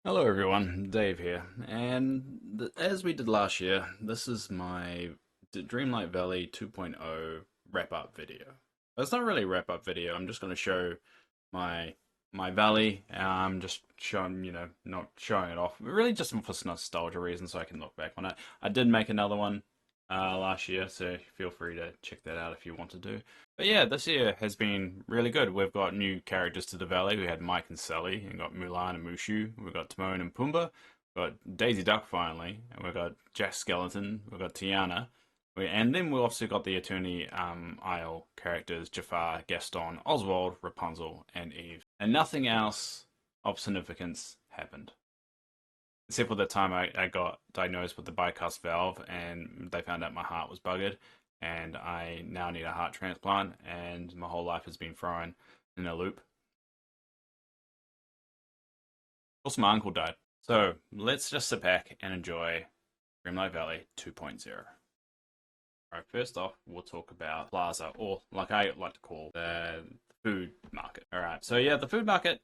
Hello everyone, Dave here, and as we did last year, this is my Dreamlight Valley 2.0 wrap-up video. It's not really a wrap-up video, I'm just going to show my valley. Just showing, not showing it off, really just for nostalgia reasons so I can look back on it. I did make another one last year, so feel free to check that out if you want to do. But yeah, this year has been really good. We've got new characters to the valley. We had Mike and Sally, and got Mulan and Mushu. We've got Timon and Pumbaa. We've got Daisy Duck finally, and we've got Jack Skeleton. We've got Tiana. And then we also got the Attorney Isle characters: Jafar, Gaston, Oswald, Rapunzel, and Eve. And nothing else of significance happened except for the time I got diagnosed with the bypass valve and they found out my heart was buggered and I now need a heart transplant and my whole life has been thrown in a loop. Also, my uncle died. So let's just sit back and enjoy Dreamlight Valley 2.0. Alright, first off, we'll talk about Plaza, or like I like to call the food market. Alright, so yeah, the food market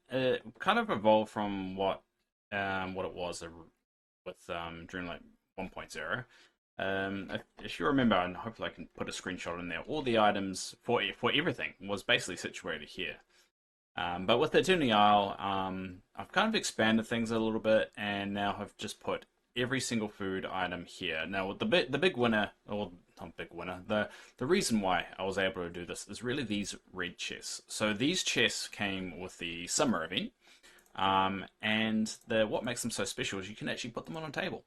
kind of evolved from what it was with Dreamlight 1.0. If you remember, and hopefully I can put a screenshot in there, all the items for everything was basically situated here. But with the Turny Isle, I've kind of expanded things a little bit, and now I've just put every single food item here. Now, the big winner, or not big winner, the reason why I was able to do this is really these red chests. So these chests came with the summer event, and what makes them so special is you can actually put them on a table.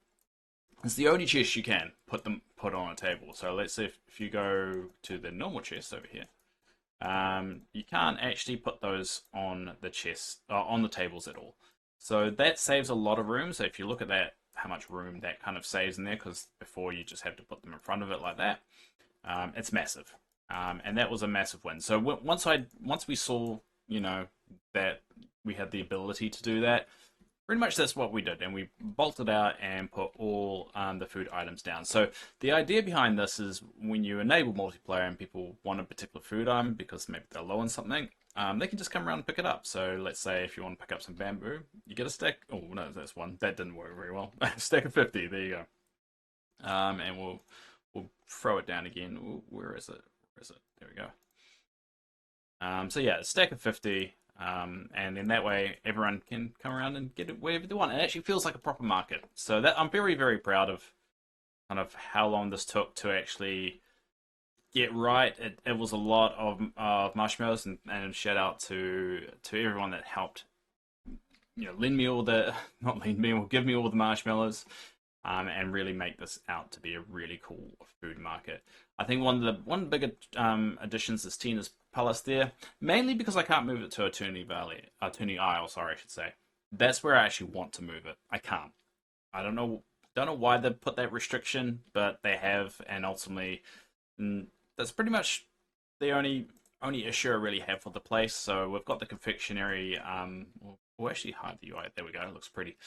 It's the only chest you can put on a table. So let's say if you go to the normal chest over here, you can't actually put those on the chest on the tables at all. So that saves a lot of room. So if you look at that, how much room that kind of saves in there, because before you just have to put them in front of it like that, it's massive. And that was a massive win. So once we saw, that we had the ability to do that, pretty much that's what we did, and we bolted out and put all the food items down. So the idea behind this is when you enable multiplayer and people want a particular food item because maybe they're low on something, they can just come around and pick it up. So let's say if you want to pick up some bamboo, you get a stack. Oh no, that's one that didn't work very well. Stack of 50. There you go. And we'll throw it down again. Ooh, where is it? Where is it? There we go. So yeah, a stack of 50. And in that way, everyone can come around and get it wherever they want. It actually feels like a proper market. So that I'm very, very proud of kind of how long this took to actually get right. It was a lot of marshmallows, and shout out to everyone that helped. Lend me all the not lend me, or give me all the marshmallows, and really make this out to be a really cool food market. I think one of the bigger additions is Tina's Palace there, mainly because I can't move it to a Turny Valley, a Turny Isle, sorry, I should say. That's where I actually want to move it. I can't. I don't know why they put that restriction, but they have, and ultimately, that's pretty much the only issue I really have for the place. So we've got the confectionery. We'll actually hide the UI. There we go. It looks pretty.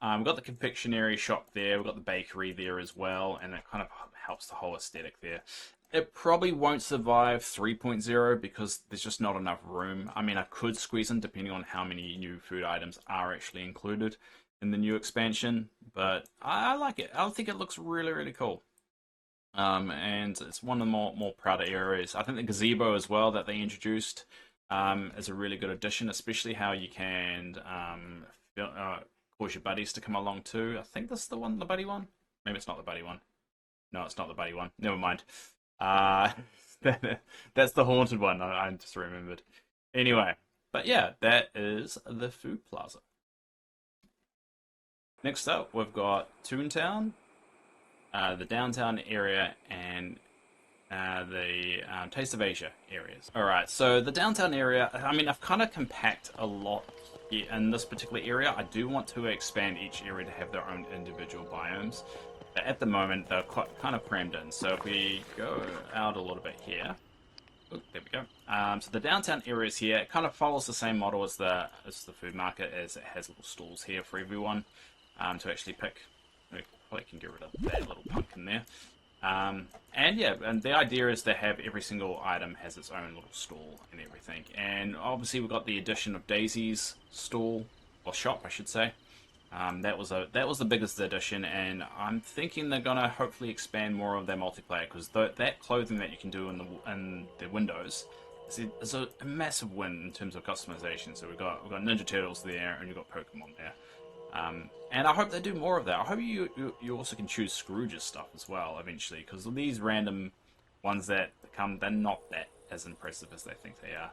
We've got the confectionery shop there. We've got the bakery there as well, and it kind of helps the whole aesthetic there. It probably won't survive 3.0 because there's just not enough room. I mean, I could squeeze in depending on how many new food items are actually included in the new expansion, but I like it. I think it looks really, really cool. And it's one of the more prouder areas. I think the gazebo as well that they introduced is a really good addition, especially how you can cause your buddies to come along too. I think this is the buddy one. Maybe it's not the buddy one. No, it's not the buddy one. Never mind. Uh, that's the haunted one. I just remembered. Anyway, but yeah, that is the food plaza. Next up, we've got Toontown, the downtown area, and the Taste of Asia areas. All right, so the downtown area, I mean, I've kind of compact a lot here in this particular area. I do want to expand each area to have their own individual biomes. At the moment, they're kind of crammed in. So if we go out a little bit here, oh, there we go. So the downtown areas here, it kind of follows the same model as the food market, as it has little stalls here for everyone to actually pick. We probably can get rid of that little pumpkin there. And yeah, and the idea is to have every single item has its own little stall and everything. And obviously we've got the addition of Daisy's stall, or shop I should say. That was the biggest addition, and I'm thinking they're gonna hopefully expand more of their multiplayer, because that clothing that you can do in the windows is a massive win in terms of customization. So we've got Ninja Turtles there, and you've got Pokemon there. And I hope they do more of that. I hope you also can choose Scrooge's stuff as well eventually, because these random ones that come, they're not that as impressive as they think they are.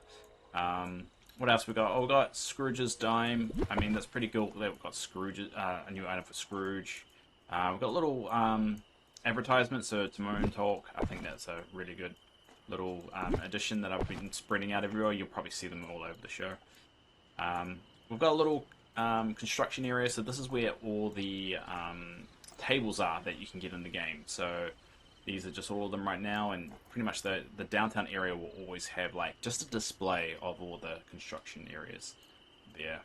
What else we got? Oh, we got Scrooge's dime. I mean, that's pretty cool that we've got Scrooge, a new item for Scrooge. We've got little advertisements, so Timon Talk. I think that's a really good little addition that I've been spreading out everywhere. You'll probably see them all over the show. We've got a little construction area, so this is where all the tables are that you can get in the game. So these are just all of them right now, and pretty much the downtown area will always have like just a display of all the construction areas there.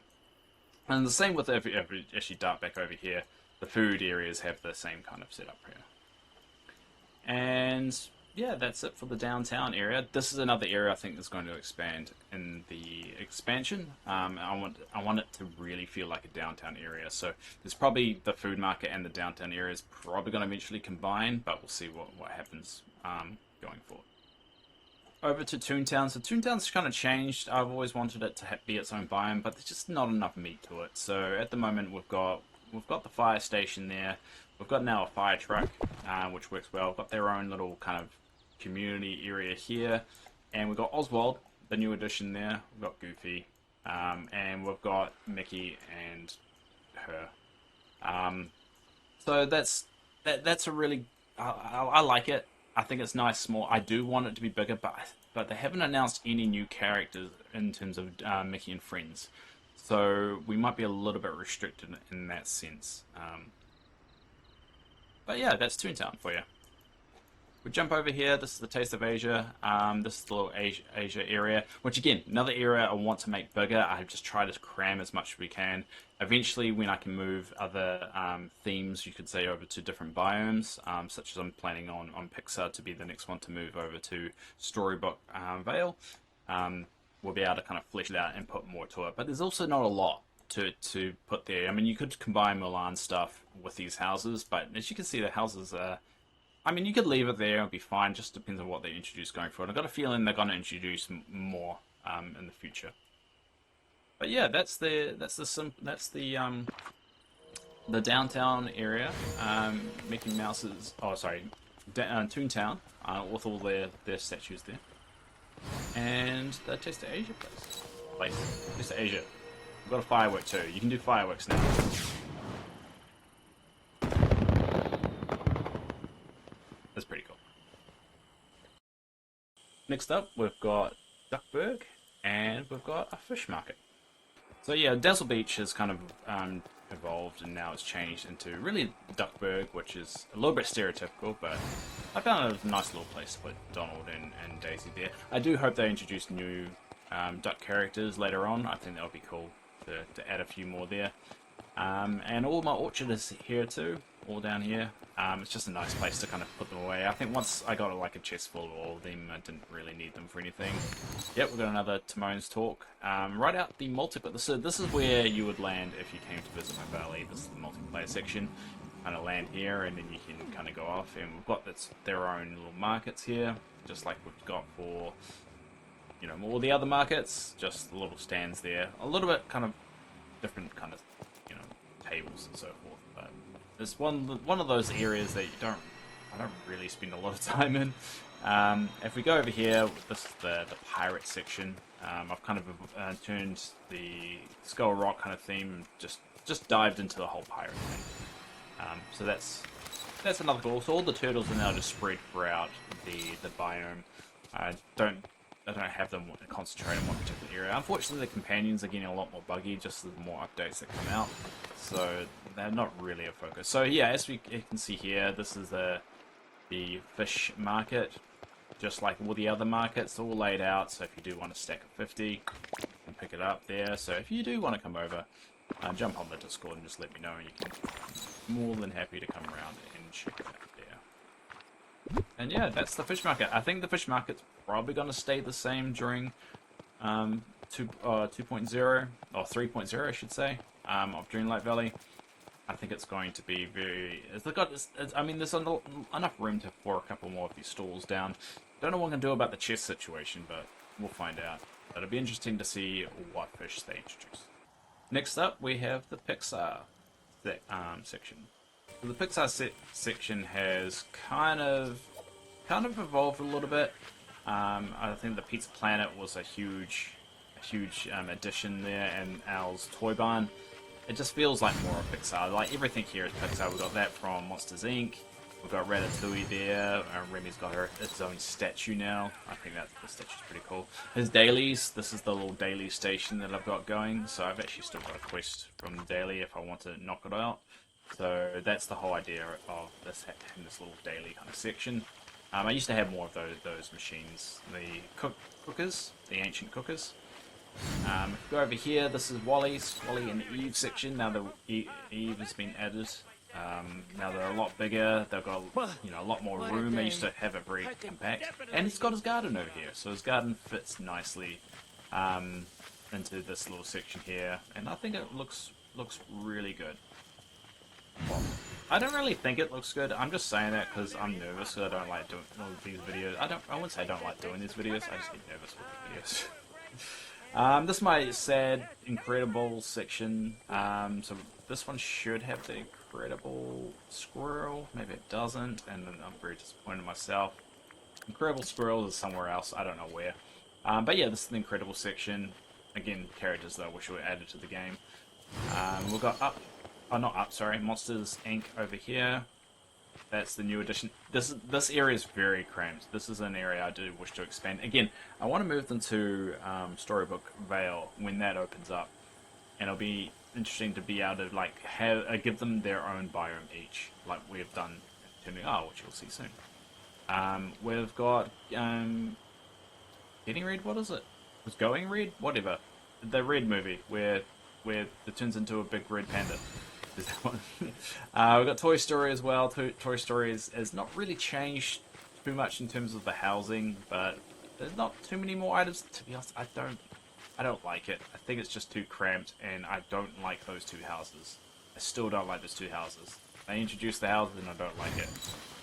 And the same with if you actually dart back over here, the food areas have the same kind of setup here. And yeah, that's it for the downtown area. This is another area I think is going to expand in the expansion. I want it to really feel like a downtown area. So there's probably the food market and the downtown area is probably going to eventually combine, but we'll see what happens going forward. Over to Toontown. So Toontown's kind of changed. I've always wanted it to be its own biome, but there's just not enough meat to it. So at the moment we've got the fire station there. We've got now a fire truck, which works well. We've got their own little kind of community area here, and we've got Oswald, the new addition there. We've got Goofy, and we've got Mickey and her. So that's a really I like it. I think it's nice, small. I do want it to be bigger, but they haven't announced any new characters in terms of Mickey and friends, so we might be a little bit restricted in that sense. But yeah, that's Toontown for you. We jump over here. This is the Taste of Asia. This is the little Asia area, which again, another area I want to make bigger. I just try to cram as much as we can. Eventually, when I can move other themes, you could say, over to different biomes, such as I'm planning on Pixar to be the next one to move over to Storybook Vale, we'll be able to kind of flesh it out and put more to it. But there's also not a lot to put there. I mean, you could combine Mulan stuff with these houses, but as you can see, the houses are... I mean, you could leave it there, it'll be fine, just depends on what they introduce going forward. I've got a feeling they're going to introduce more in the future. But yeah, that's the downtown area. Mickey Mouse's, Toontown, with all their statues there. And the Taste of Asia place. Taste of Asia. We've got a firework too. You can do fireworks now. That's pretty cool. Next up, we've got Duckburg, and we've got a fish market. So yeah, Dazzle Beach has kind of evolved, and now it's changed into really Duckburg, which is a little bit stereotypical, but I found it a nice little place to put Donald and Daisy there. I do hope they introduce new duck characters later on. I think that would be cool to add a few more there. And all my orchard is here too, all down here. It's just a nice place to kind of put them away. I think once I got like a chest full of all of them, I didn't really need them for anything. Yep, we've got another Timon's Talk. Right out the multiplayer. So this is where you would land if you came to visit my valley. This is the multiplayer section. Kind of land here, and then you can kind of go off. And we've got their own little markets here, just like we've got for, you know, all the other markets. Just little stands there. A little bit kind of different kind of, you know, tables and so forth. But it's one of those areas that I don't really spend a lot of time in. If we go over here, this is the pirate section. I've kind of turned the Skull Rock kind of theme, just dived into the whole pirate thing. So that's another goal. So all the turtles are now just spread throughout the biome. I don't have them concentrate in one particular area. Unfortunately, the companions are getting a lot more buggy just the more updates that come out. So they're not really a focus. So yeah, as you can see here, this is the fish market. Just like all the other markets, all laid out. So if you do want a stack of 50, you can pick it up there. So if you do want to come over, jump on the Discord and just let me know. You can more than happy to come around and check it out there. And yeah, that's the fish market. I think the fish market's probably going to stay the same during 2.0 or 3.0, I should say, of Dreamlight Valley. I think it's going to be very. I mean, there's enough room for a couple more of these stalls down. Don't know what I'm gonna do about the chest situation, but we'll find out. But it'll be interesting to see what fish they introduce. Next up, we have the Pixar section. So the Pixar section has kind of evolved a little bit. I think the Pizza Planet was a huge addition there, and Al's Toy Barn. It just feels like more of Pixar. Like everything here is Pixar. We've got that from Monsters Inc. We've got Ratatouille there. Remy's got its own statue now. I think that the statue's pretty cool. His dailies. This is the little daily station that I've got going. So I've actually still got a quest from the daily if I want to knock it out. So that's the whole idea of this having this little daily kind of section. I used to have more of those machines. The cookers, the ancient cookers. If you go over here, this is Wally and Eve section. Now the Eve has been added. Now they're a lot bigger. They've got a lot more room. They used to have it very compact, and he's got his garden over here, so his garden fits nicely into this little section here, and I think it looks really good. Well, I don't really think it looks good. I'm just saying that because I'm nervous. So I don't like doing all these videos. I wouldn't say I don't like doing these videos. I just get nervous with the videos. This is my sad Incredible section. So this one should have the Incredible Squirrel. Maybe it doesn't, and then I'm very disappointed in myself. Incredible Squirrel is somewhere else. I don't know where. But yeah, this is the Incredible section. Again, characters that I wish were added to the game. We've got Monsters Inc. over here. That's the new addition. This area is very cramped. This is an area I do wish to expand. Again, I want to move them to Storybook Vale when that opens up, and it'll be interesting to be able to give them their own biome each, like we've done in Turny, which you'll see soon. We've got Getting Red. What is it? Was Going Red? Whatever. The Red movie where it turns into a big red panda. Is that one? We've got Toy Story as well. Toy Story has not really changed too much in terms of the housing, but there's not too many more items. To be honest, I don't like it. I think it's just too cramped, and I don't like those two houses. I still don't like those two houses. They introduced the houses, and I don't like it.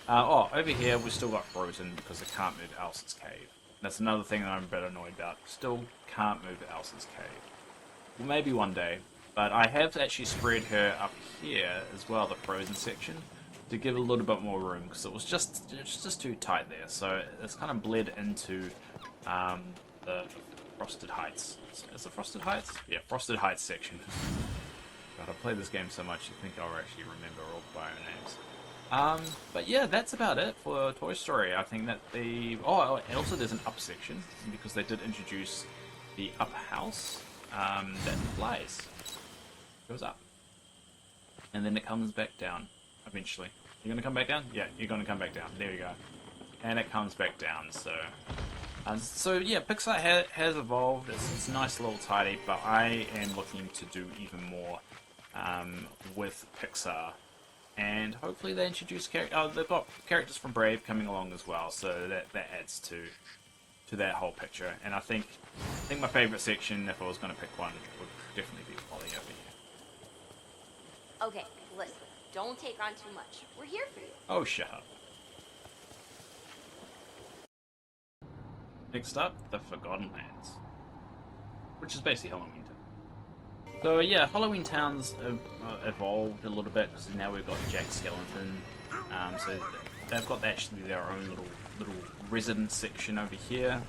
Over here we've still got Frozen because they can't move Elsa's cave. That's another thing that I'm a bit annoyed about. Still can't move Elsa's cave. Well, maybe one day. But I have actually spread her up here as well, the Frozen section, to give a little bit more room, because it was just too tight there. So it's kind of bled into the Frosted Heights. Is it Frosted Heights? Yeah, Frosted Heights section. God, I play this game so much, you think I'll actually remember all the bio names. But yeah, that's about it for Toy Story. I think that and also there's an up section, because they did introduce the up house that flies. Goes up, and then it comes back down eventually. You're gonna come back down? Yeah, you're gonna come back down. There you go. And it comes back down. So yeah, Pixar has evolved. It's nice, a little tidy, but I am looking to do even more with Pixar, and hopefully they introduce characters. They've got characters from Brave coming along as well, so that adds to that whole picture. And I think my favorite section, if I was going to pick one, would definitely be Wally over here. Okay, listen. Don't take on too much. We're here for you. Oh, shut up. Next up, the Forgotten Lands, which is basically Halloween Town. So yeah, Halloween Town's evolved a little bit, because now we've got Jack Skellington. So they've got actually their own little residence section over here.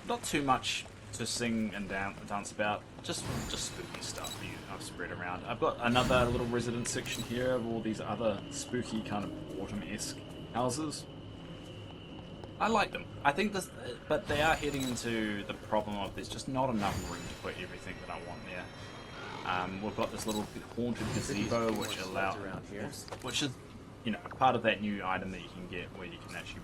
Not too much to sing and dance about, just spooky stuff I've spread around. I've got another little residence section here of all these other spooky kind of autumn-esque houses. I like them. I think this, but they are heading into the problem of there's just not enough room to put everything that I want there. We've got this little haunted gazebo, which is part of that new item that you can get, where you can actually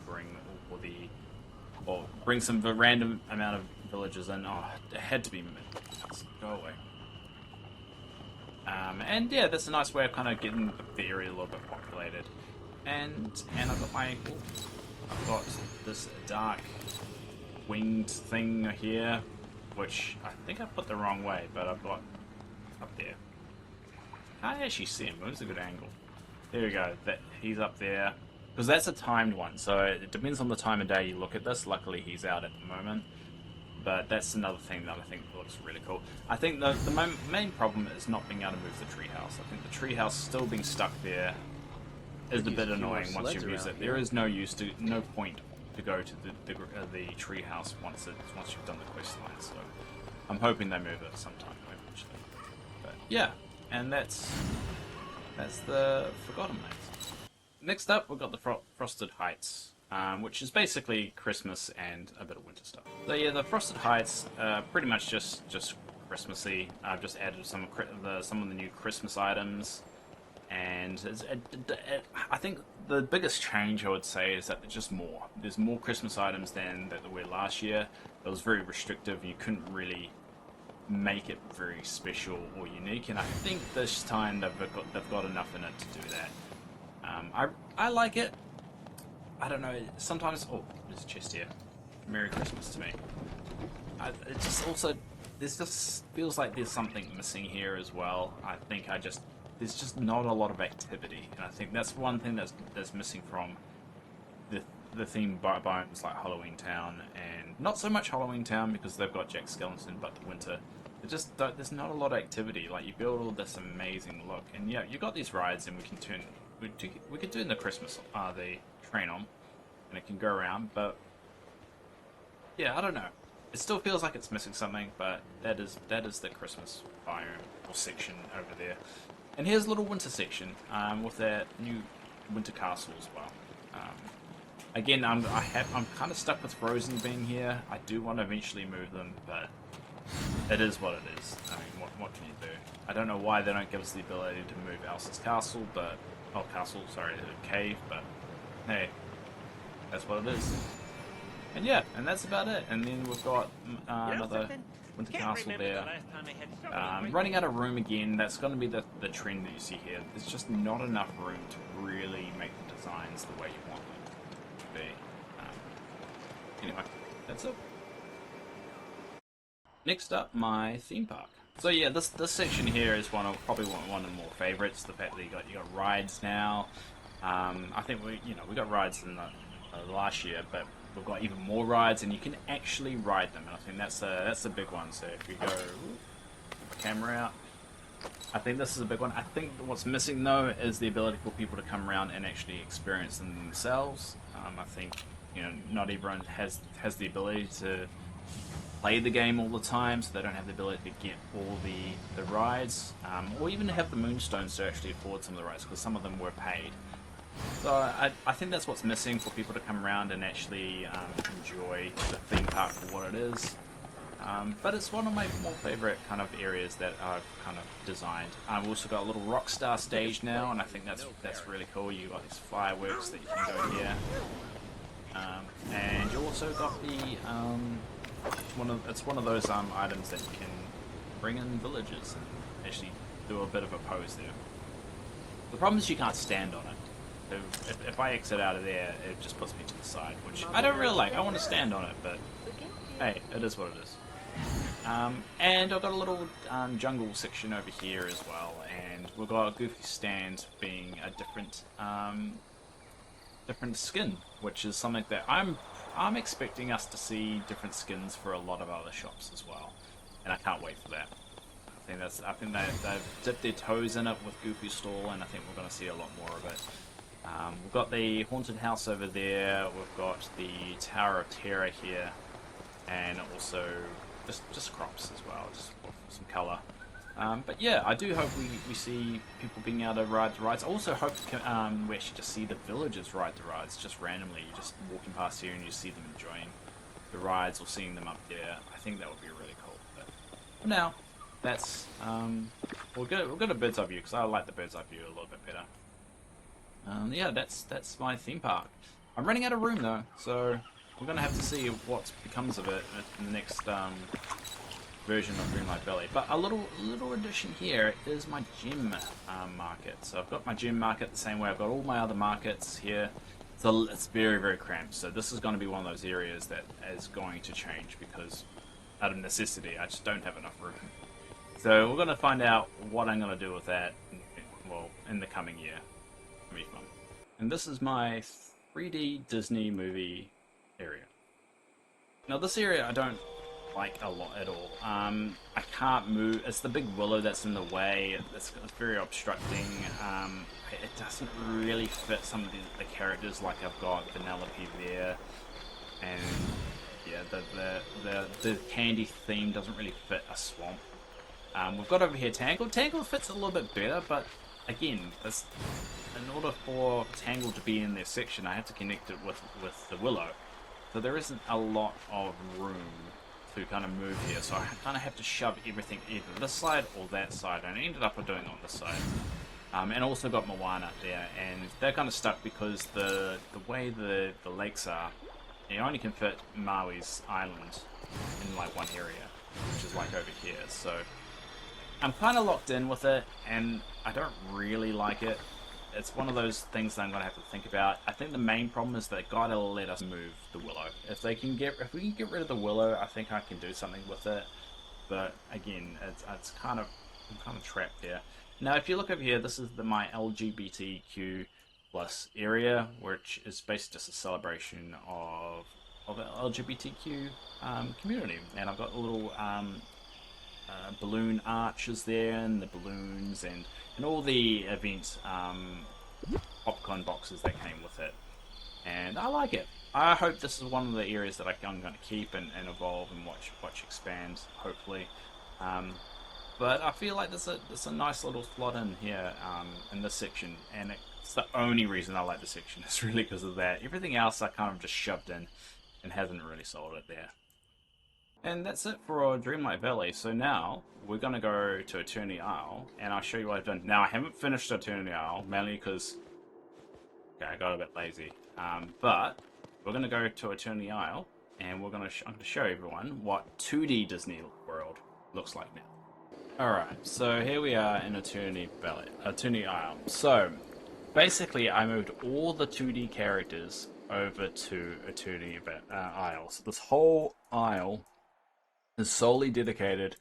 bring some random amount of villagers in. Oh, it had to be go away. And yeah, that's a nice way of kind of getting the area a little bit populated. And I've got this dark winged thing here, which I think I put the wrong way, but I've got up there. I actually see him. Where's a good angle? There we go. That he's up there because that's a timed one. So it depends on the time of day you look at this. Luckily, he's out at the moment. But that's another thing that I think looks really cool. I think the main problem is not being able to move the treehouse. I think the treehouse still being stuck there is a bit annoying once you've used it. There is no point to go to the treehouse once you've done the quest line. So I'm hoping they move it sometime eventually. But yeah, and that's the Forgotten Lands. Next up, we've got the Frosted Heights. Which is basically Christmas and a bit of winter stuff. So yeah, the Frosted Heights, pretty much just Christmassy. I've just added some of the new Christmas items, and I think the biggest change I would say is that there's more Christmas items than there were last year. It was very restrictive. You couldn't really make it very special or unique, and I think this time they've got enough in it to do that. I like it. I don't know, sometimes... Oh, there's a chest here. Merry Christmas to me. It just also... This just feels like there's something missing here as well. I think there's just not a lot of activity. And I think that's one thing that's missing from the theme biomes like Halloween Town. And not so much Halloween Town because they've got Jack Skellington, but the winter. There's not a lot of activity. Like, you build all this amazing look. And yeah, you got these rides and we can turn the Christmas... the train on, and it can go around, but yeah, I don't know. It still feels like it's missing something, but that is the Christmas biome or section over there. And here's a little winter section with that new winter castle as well. Again, I'm kind of stuck with Frozen being here. I do want to eventually move them, but it is what it is. I mean, what can you do? I don't know why they don't give us the ability to move Elsa's castle, but the cave, but hey, that's what it is. And yeah, and that's about it. And then we've got another winter castle there. Running out of room again. That's going to be the trend that you see here. There's just not enough room to really make the designs the way you want them to be. Anyway, that's it. Next up, my theme park. So yeah, this section here is probably one of the more favorites. The fact that you got rides now. I think we got rides in the last year, but we've got even more rides, and you can actually ride them. And I think that's a big one. So if you go, camera out, I think this is a big one. I think what's missing though is the ability for people to come around and actually experience them themselves. I think not everyone has the ability to play the game all the time, so they don't have the ability to get all the rides, or even have the moonstones to actually afford some of the rides, because some of them were paid. So I think that's what's missing for people to come around and actually enjoy the theme park for what it is. But it's one of my more favourite kind of areas that I've kind of designed. I've also got a little Rockstar stage now, and I think that's really cool. You got these fireworks that you can go here, and you also got the it's one of those items that you can bring in villages and actually do a bit of a pose there. The problem is you can't stand on it. If I exit out of there, it just puts me to the side, which I don't really like. I want to stand on it, but hey, it is what it is. And I've got a little jungle section over here as well, and we've got Goofy stand being a different skin, which is something that I'm expecting us to see different skins for a lot of other shops as well, and I can't wait for that. I think they've dipped their toes in it with Goofy's stall, and I think we're going to see a lot more of it. We've got the haunted house over there. We've got the Tower of Terror here, and also just crops as well, just for some colour. But yeah, I do hope we see people being able to ride the rides. I also hope we actually just see the villagers ride the rides just randomly. You're just walking past here and you see them enjoying the rides or seeing them up there. I think that would be really cool. But for now, that's we'll go to bird's eye view because I like the bird's eye view a little bit better. Yeah, that's my theme park. I'm running out of room though, so we're gonna have to see what becomes of it in the next version of Dreamlight Valley. But a little addition here is my gem market. So I've got my gem market the same way I've got all my other markets here. So it's very, very cramped. So this is going to be one of those areas that is going to change because out of necessity I just don't have enough room. So we're going to find out what I'm going to do with that in the coming year. It'll be fun. And this is my 3D Disney movie area. Now this area I don't like a lot at all. I can't move. It's the big willow that's in the way. It's very obstructing. It doesn't really fit some of the characters. Like I've got Vanellope there, and yeah, the candy theme doesn't really fit a swamp. We've got over here Tangled. Tangled fits a little bit better, but again, in order for Tangled to be in their section, I have to connect it with the willow. So there isn't a lot of room to kind of move here, so I kind of have to shove everything either this side or that side, and I ended up doing it on this side. And also got Moana there, and they're kind of stuck because the way the lakes are, you only can fit Maui's island in like one area, which is like over here. So I'm kind of locked in with it, and I don't really like it. It's one of those things that I'm gonna have to think about. I think the main problem is they gotta let us move the willow. If we can get rid of the willow, I think I can do something with it. But again, I'm kind of trapped here. Now, if you look over here, this is my LGBTQ plus area, which is basically just a celebration of the LGBTQ community. And I've got a little balloon arches there, and the balloons, and all the event popcorn boxes that came with it. And I like it. I hope this is one of the areas that I'm going to keep and evolve and watch expand, hopefully. But I feel like there's a nice little slot in here in this section, and it's the only reason I like the section. It's really because of that. Everything else I kind of just shoved in and hasn't really sold it there. And that's it for our Dreamlight Valley. So now we're going to go to Turny Isle, and I'll show you what I've done. Now I haven't finished Turny Isle, mainly because I got a bit lazy. But we're going to go to Turny Isle, and I'm going to show everyone what 2D Disney World looks like now. Alright, so here we are in Turny Valley, Turny Isle. So basically I moved all the 2D characters over to Turny Isle. So this whole isle is solely dedicated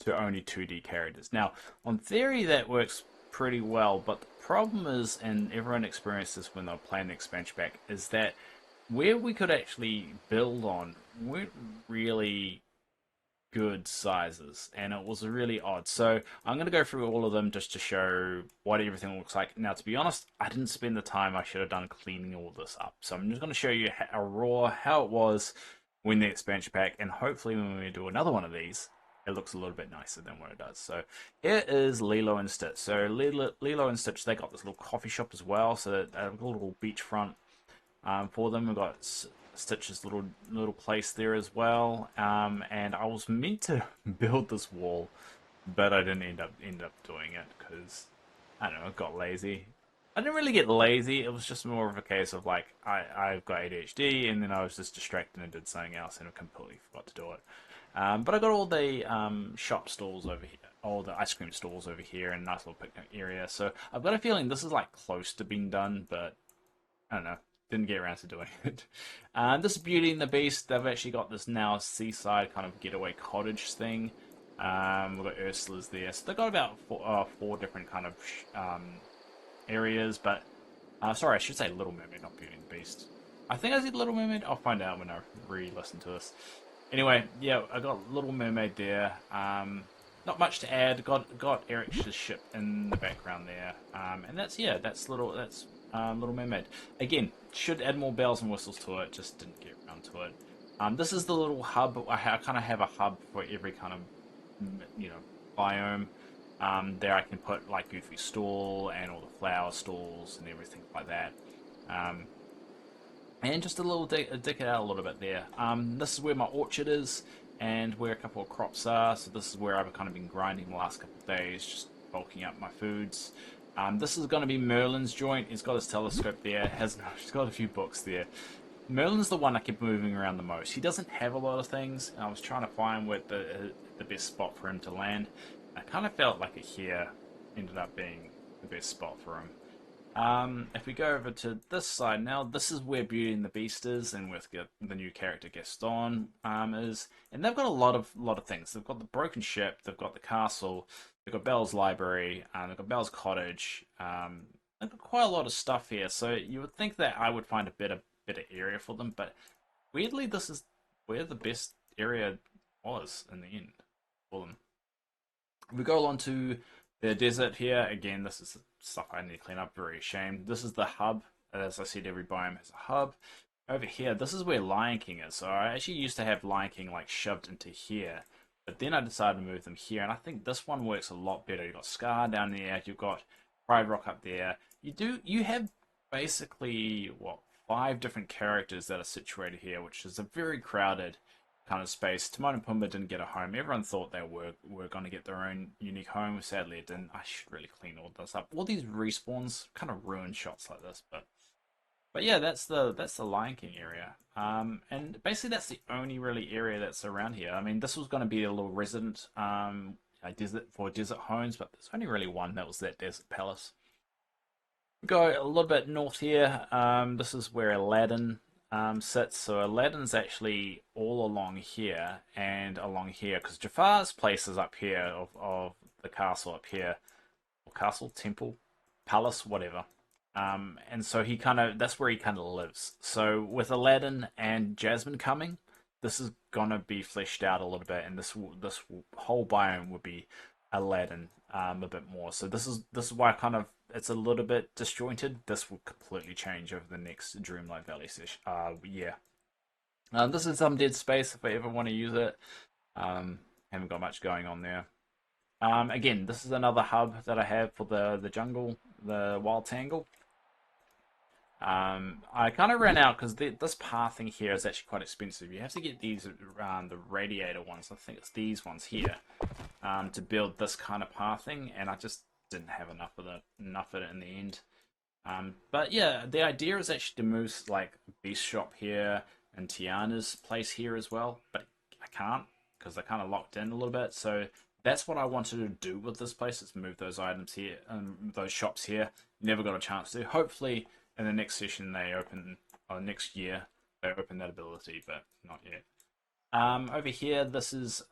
to only 2D characters. Now, on theory, that works pretty well, but the problem is, and everyone experienced this when they were playing the expansion pack, is that where we could actually build on weren't really good sizes, and it was really odd. So I'm going to go through all of them just to show what everything looks like. Now, to be honest, I didn't spend the time I should have done cleaning all this up. So I'm just going to show you how it was when the expansion pack, and hopefully when we do another one of these, it looks a little bit nicer than what it does. So here is Lilo and Stitch. So Lilo and Stitch, they got this little coffee shop as well, so they've got a little beachfront for them. We've got Stitch's little place there as well, and I was meant to build this wall, but I didn't end up doing it because I don't know, I got lazy. I didn't really get lazy. It was just more of a case of like I've got ADHD, and then I was just distracted and did something else, and I completely forgot to do it. But I got all the shop stalls over here, all the ice cream stalls over here, and a nice little picnic area. So I've got a feeling this is like close to being done, but I don't know. Didn't get around to doing it. This is Beauty and the Beast. They've actually got this now Seaside kind of getaway cottage thing. We've got Ursula's there. So they've got about four different kind of areas, but sorry, I should say Little Mermaid, not Beauty and the Beast. I think I said Little Mermaid. I'll find out when I re-listen to this. Anyway, yeah, I got Little Mermaid there. Not much to add. Got Eric's ship in the background there, and that's Little Mermaid. Again, should add more bells and whistles to it. Just didn't get around to it. This is the little hub. I kind of have a hub for every kind of biome. There I can put like Goofy stall and all the flower stalls and everything like that. And just a little dig it out a little bit there. This is where my orchard is and where a couple of crops are. So this is where I've kind of been grinding the last couple of days, just bulking up my foods. This is going to be Merlin's joint. He's got his telescope there. He's got a few books there. Merlin's the one I keep moving around the most. He doesn't have a lot of things. I was trying to find where the best spot for him to land. I kind of felt like here ended up being the best spot for him. If we go over to this side now, this is where Beauty and the Beast is, and with the new character Gaston is, and they've got a lot of things. They've got the broken ship, they've got the castle, They've got Bell's Library, they've got Bell's Cottage. They've got quite a lot of stuff here, so you would think that I would find a better area for them, but weirdly, this is where the best area was in the end for them. We go on to the desert here. Again, this is stuff I need to clean up. Very ashamed. This is the hub. As I said, every biome has a hub. Over here, this is where Lion King is. So I actually used to have Lion King like shoved into here. But then I decided to move them here. And I think this one works a lot better. You've got Scar down there. You've got Pride Rock up there. You have basically, what, 5 different characters that are situated here, which is a very crowded kind of space. Timon and Pumbaa didn't get a home. Everyone thought they were going to get their own unique home. Sadly, it didn't. I should really clean all this up. All these respawns kind of ruin shots like this, but yeah, that's the Lion King area. And basically that's the only really area that's around here. I mean, this was going to be a little resident a desert homes, but there's only really one that was that desert palace. We go a little bit north here. This is where Aladdin sits. So Aladdin's actually all along here and along here, because Jafar's place is up here of the castle up here, or castle, temple, palace, whatever. And so that's where he kind of lives. So with Aladdin and Jasmine coming, this is gonna be fleshed out a little bit, and this whole biome will be Aladdin a bit more. So this is why it's a little bit disjointed. This will completely change over the next Dreamlight Valley session. Yeah. This is some dead space if I ever want to use it. Haven't got much going on there. Again, this is another hub that I have for the jungle, the wild tangle. I kind of ran out because this pathing here is actually quite expensive. You have to get these the radiator ones. I think it's these ones here to build this kind of pathing, and I just didn't have enough of it in the end. But yeah, the idea is actually to move like Beast Shop here and Tiana's place here as well, but I can't because they're kind of locked in a little bit. So that's what I wanted to do with this place, is move those items here and those shops here. Never got a chance to. Hopefully in the next session they open, or next year they open that ability, but not yet. Over here, this is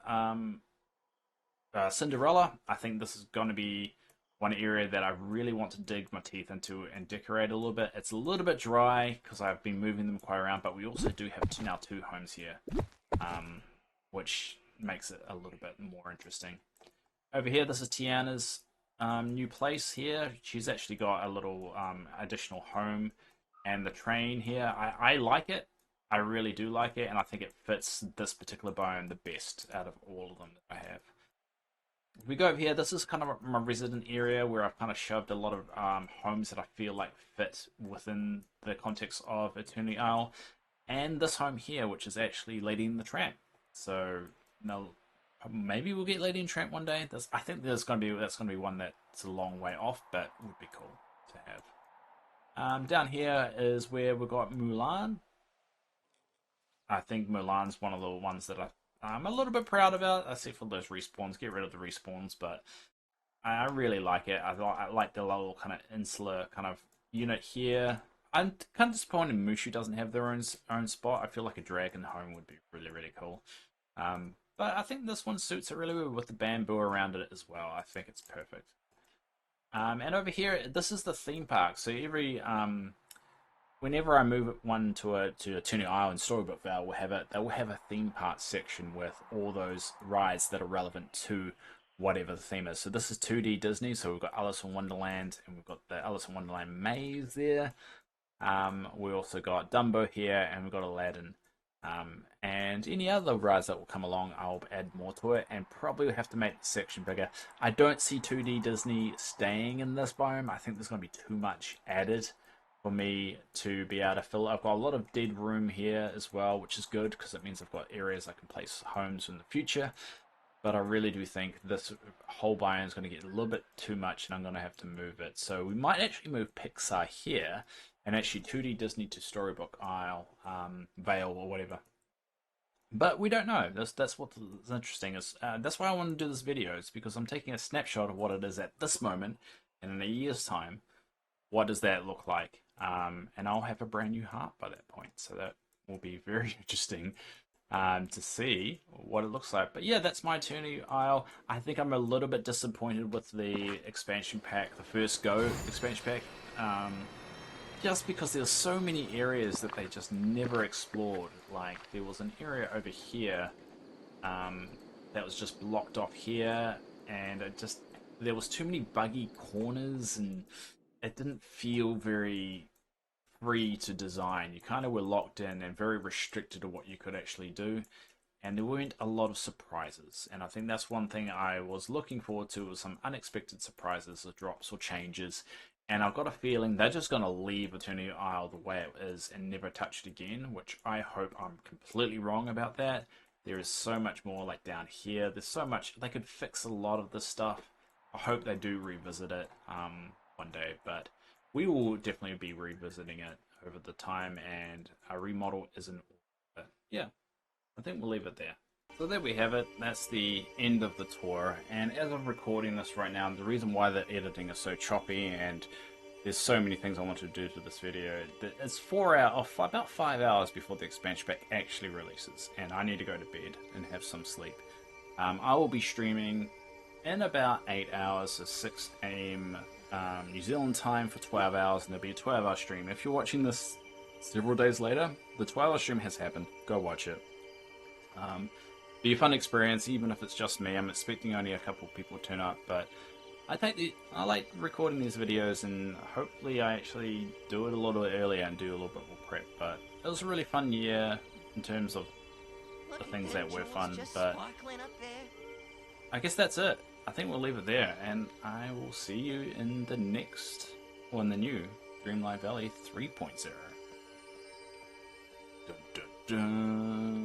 Cinderella. I think this is going to be one area that I really want to dig my teeth into and decorate a little bit. It's a little bit dry because I've been moving them quite around, but we also do have now 2 homes here, which makes it a little bit more interesting. Over here, this is Tiana's new place here. She's actually got a little additional home, and the train here. I like it. I really do like it, and I think it fits this particular biome the best out of all of them that I have. If we go over here, this is kind of my resident area where I've kind of shoved a lot of homes that I feel like fit within the context of Eternity Isle, and this home here, which is actually Lady and the Tramp. So now maybe we'll get Lady and Tramp one day. I think that's gonna be one that's a long way off, but would be cool to have. Down here is where we've got Mulan. I think Mulan's one of the ones that I'm a little bit proud about, except for those respawns. Get rid of the respawns, but I really like it. I like the little kind of insular kind of unit here. I'm kind of disappointed Mushu doesn't have their own spot. I feel like a dragon home would be really, really cool. But I think this one suits it really well with the bamboo around it as well. I think it's perfect. And over here, this is the theme park. So whenever I move one to a Turny Island Storybook Vale, they will have a theme park section with all those rides that are relevant to whatever the theme is. So this is 2D Disney, so we've got Alice in Wonderland, and we've got the Alice in Wonderland maze there. We also got Dumbo here, and we've got Aladdin. And any other rides that will come along, I'll add more to it, and probably have to make the section bigger. I don't see 2D Disney staying in this biome. I think there's going to be too much added for me to be able to fill. I've got a lot of dead room here as well, which is good because it means I've got areas I can place homes in the future. But I really do think this whole biome is going to get a little bit too much, and I'm going to have to move it. So we might actually move Pixar here, and actually 2D Disney to Storybook Isle, Vale, or whatever. But we don't know. That's what's interesting. That's why I want to do this video. It's because I'm taking a snapshot of what it is at this moment, and in a year's time, what does that look like? And I'll have a brand new heart by that point, so that will be very interesting. to see what it looks like. But yeah, that's my Turny Isle. I think I'm a little bit disappointed with the expansion pack, the first go expansion pack. Just because there's so many areas that they just never explored. Like there was an area over here that was just blocked off here, and it just there was too many buggy corners, and it didn't feel very free to design. You kind of were locked in and very restricted to what you could actually do, and there weren't a lot of surprises. And I think that's one thing I was looking forward to, was some unexpected surprises or drops or changes. And I've got a feeling they're just going to leave Eternity Isle the way it is and never touch it again, which I hope I'm completely wrong about that. There is so much more like down here. There's so much, they could fix a lot of this stuff. I hope they do revisit it one day, but we will definitely be revisiting it over the time, and a remodel isn't all. But yeah, I think we'll leave it there. So there we have it. That's the end of the tour. And as I'm recording this right now, the reason why the editing is so choppy and there's so many things I want to do to this video, it's 4 hours, about 5 hours before the expansion pack actually releases, and I need to go to bed and have some sleep. I will be streaming in about 8 hours, so 6 a.m. New Zealand time for 12 hours, and there'll be a 12-hour stream. If you're watching this several days later, the 12-hour stream has happened. Go watch it. Be a fun experience, even if it's just me. I'm expecting only a couple of people to turn up, but I like recording these videos, and hopefully I actually do it a little earlier and do a little bit more prep. But it was a really fun year in terms of the things that were fun, but I guess that's it. I think we'll leave it there, and I will see you in the next, or in the new Dreamlight Valley 3.0. Dun, dun, dun.